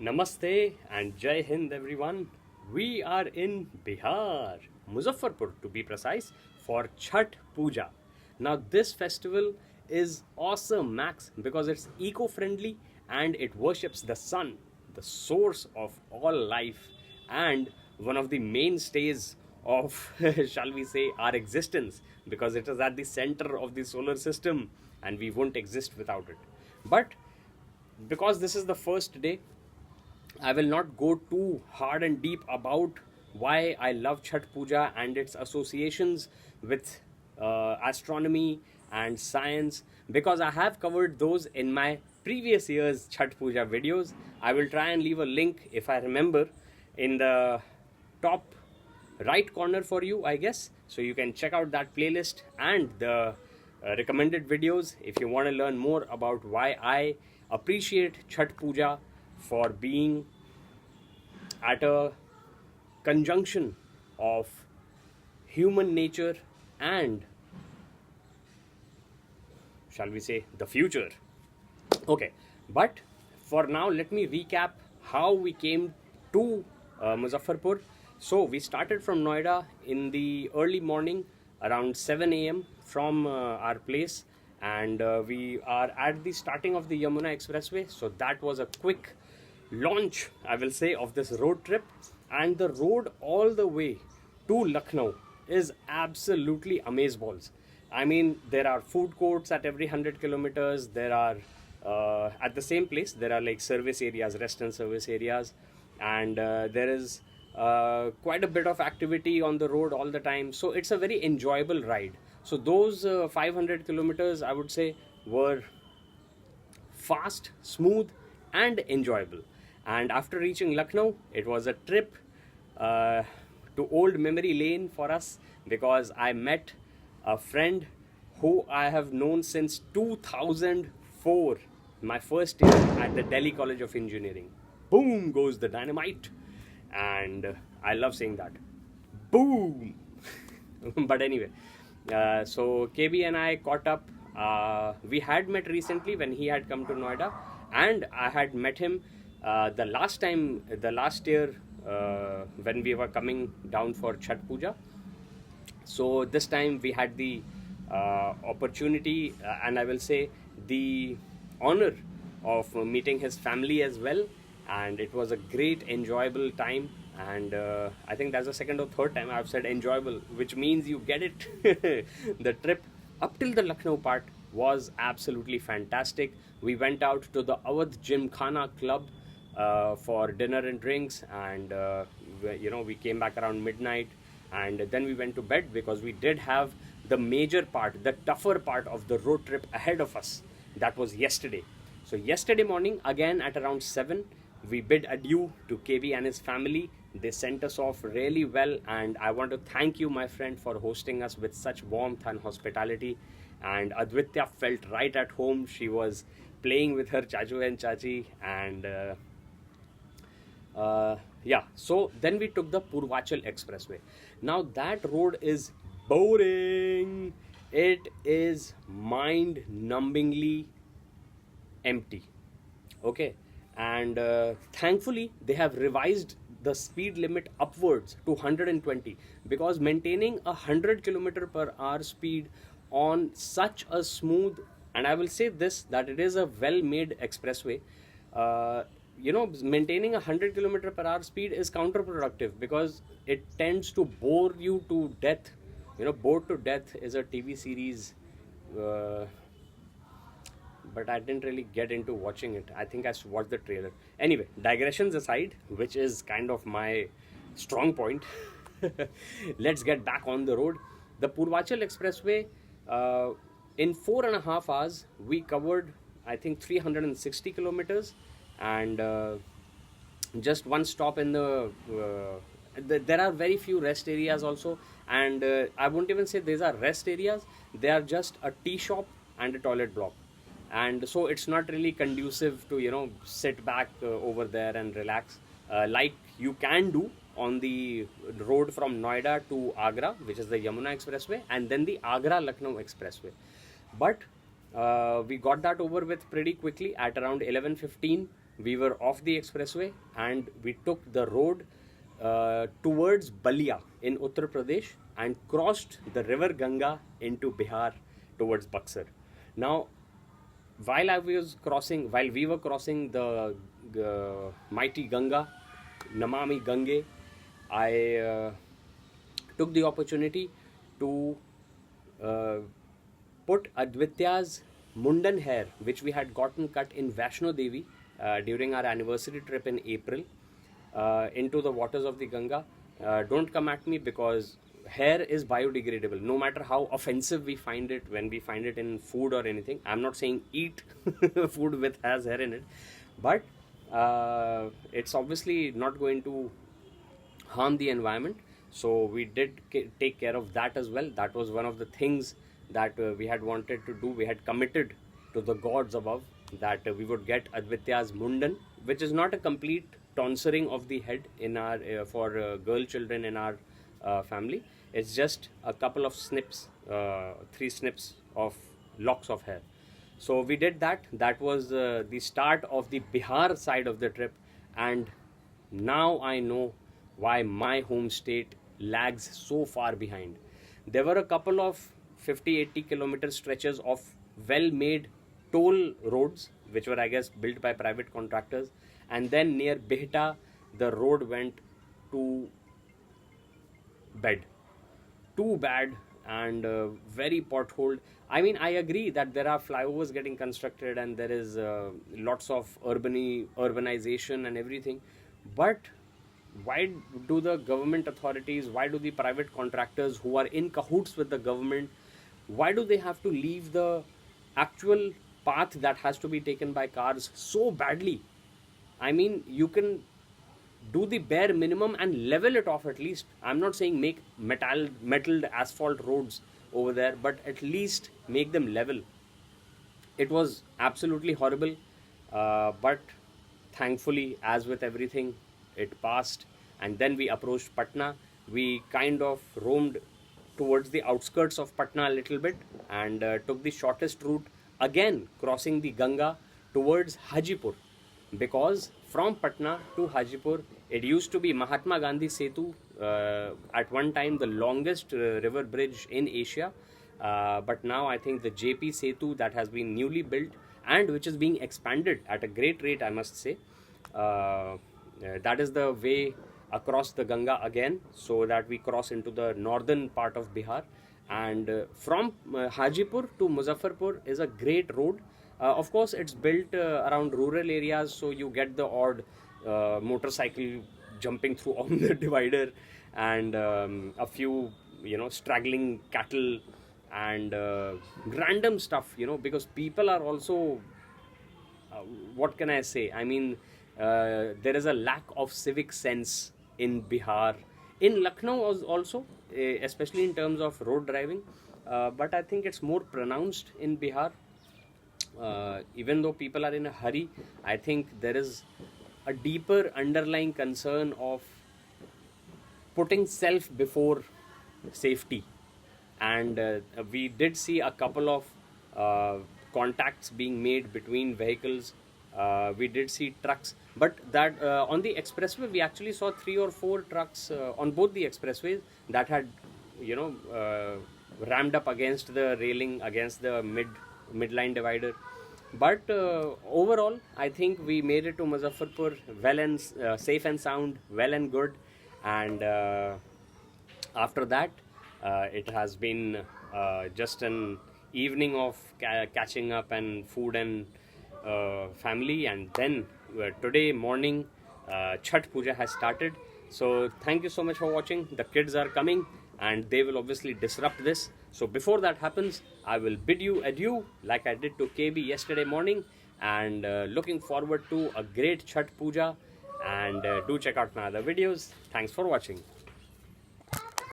Namaste and Jai Hind everyone. We are in Bihar, Muzaffarpur to be precise, for Chhath Puja. Now this festival is awesome max because it's eco-friendly and it worships the sun, the source of all life and one of the mainstays of shall we say our existence, because it is at the center of the solar system and we won't exist without it. But because this is the first day, I will not go too hard and deep about why I love Chhath Puja and its associations with astronomy and science, because I have covered those in my previous year's Chhath Puja videos. I will try and leave a link, if I remember, in the top right corner for you, I guess. So you can check out that playlist and the recommended videos if you want to learn more about why I appreciate Chhath Puja for being at a conjunction of human nature and, shall we say, the future. Okay, but for now, let me recap how we came to Muzaffarpur. So we started from Noida in the early morning around 7 a.m. from our place, and we are at the starting of the Yamuna Expressway. So that was a quick launch, I will say, of this road trip. And the road all the way to Lucknow is absolutely amazeballs. I mean, there are food courts at every 100 kilometers. There are at the same place there are like service areas, rest and service areas, and there is quite a bit of activity on the road all the time. So it's a very enjoyable ride. So those 500 kilometers, I would say, were fast, smooth and enjoyable. And after reaching Lucknow, it was a trip to old memory lane for us, because I met a friend who I have known since 2004, my first year at the Delhi College of Engineering. Boom goes the dynamite, and I love saying that. Boom! But anyway, so KB and I caught up. We had met recently when he had come to Noida, and I had met him the last year when we were coming down for Chhath Puja. So this time we had the opportunity and I will say the honor of meeting his family as well, and it was a great enjoyable time. And I think that's the second or third time I've said enjoyable, which means you get it. The trip up till the Lucknow part was absolutely fantastic. We went out to the Awadh Gymkhana Club for dinner and drinks, and we came back around midnight, and then we went to bed because we did have the major part, the tougher part of the road trip ahead of us. That was yesterday. So yesterday morning, again at around 7, we bid adieu to KB and his family. They sent us off really well, and I want to thank you, my friend, for hosting us with such warmth and hospitality. And Advitya felt right at home. She was playing with her chachu and chachi, and yeah, so then we took the Purvachal Expressway. Now that road is boring. It is mind-numbingly empty. Okay, and thankfully they have revised the speed limit upwards to 120, because maintaining a 100 km/h speed on such a smooth, and I will say this, that it is a well-made expressway. Maintaining a 100 km/h speed is counterproductive because it tends to bore you to death. Bored to Death is a TV series, but I didn't really get into watching it. I think I watched the trailer. Anyway, digressions aside, which is kind of my strong point, let's get back on the road. The Purvachal Expressway, in 4.5 hours, we covered, I think, 360 kilometers, and just one stop in there are very few rest areas also, and I won't even say these are rest areas. They are just a tea shop and a toilet block, and so it's not really conducive to sit back over there and relax like you can do on the road from Noida to Agra, which is the Yamuna Expressway, and then the Agra Lucknow Expressway. But we got that over with pretty quickly at around 11:15. we were off the expressway and we took the road towards Balia in Uttar Pradesh and crossed the river Ganga into Bihar towards Bakar. Now, while we were crossing the mighty Ganga, Namami Gange, I took the opportunity to put Advitya's Mundan hair, which we had gotten cut in Vaishno Devi during our anniversary trip in April, into the waters of the Ganga. Don't come at me, because hair is biodegradable, no matter how offensive we find it when we find it in food or anything. I'm not saying eat food with has hair in it, but it's obviously not going to harm the environment. So we did take care of that as well. That was one of the things that we had wanted to do. We had committed to the gods above that we would get Advitya's Mundan, which is not a complete tonsuring of the head in our for girl children in our family. It's just a couple of snips, 3 snips of locks of hair. So we did that. That was the start of the Bihar side of the trip, and now I know why my home state lags so far behind. There were a couple of 50-80 kilometer stretches of well-made toll roads, which were, I guess, built by private contractors, and then near Bihta the road went to bed. Too bad, and very potholed. I mean, I agree that there are flyovers getting constructed and there is lots of urbanization and everything, but why do the government authorities, why do the private contractors who are in cahoots with the government, why do they have to leave the actual path that has to be taken by cars so badly? I mean, you can do the bare minimum and level it off at least. I'm not saying make metalled asphalt roads over there, but at least make them level. It was absolutely horrible, but thankfully, as with everything, it passed. And then we approached Patna. We kind of roamed towards the outskirts of Patna a little bit and took the shortest route, again crossing the Ganga towards Hajipur, because from Patna to Hajipur, it used to be Mahatma Gandhi Setu, at one time the longest river bridge in Asia, but now I think the JP Setu that has been newly built and which is being expanded at a great rate, I must say, that is the way across the Ganga again, so that we cross into the northern part of Bihar. And from Hajipur to Muzaffarpur is a great road. Of course, it's built around rural areas, so you get the odd motorcycle jumping through on the divider, and a few, straggling cattle and random stuff, because people are also, what can I say? I mean, there is a lack of civic sense in Bihar, in Lucknow also, especially in terms of road driving, but I think it's more pronounced in Bihar. Even though people are in a hurry, I think there is a deeper underlying concern of putting self before safety. And we did see a couple of contacts being made between vehicles. We did see trucks, but that on the expressway we actually saw 3 or 4 trucks on both the expressways that had rammed up against the railing, against the midline divider. But overall, I think we made it to Muzaffarpur well and safe and sound, well and good. And after that, it has been just an evening of catching up and food and family. And then today morning, Chhath Puja has started. So thank you so much for watching. The kids are coming and they will obviously disrupt this. So before that happens, I will bid you adieu like I did to KB yesterday morning, and looking forward to a great Chhath Puja, and do check out my other videos. Thanks for watching.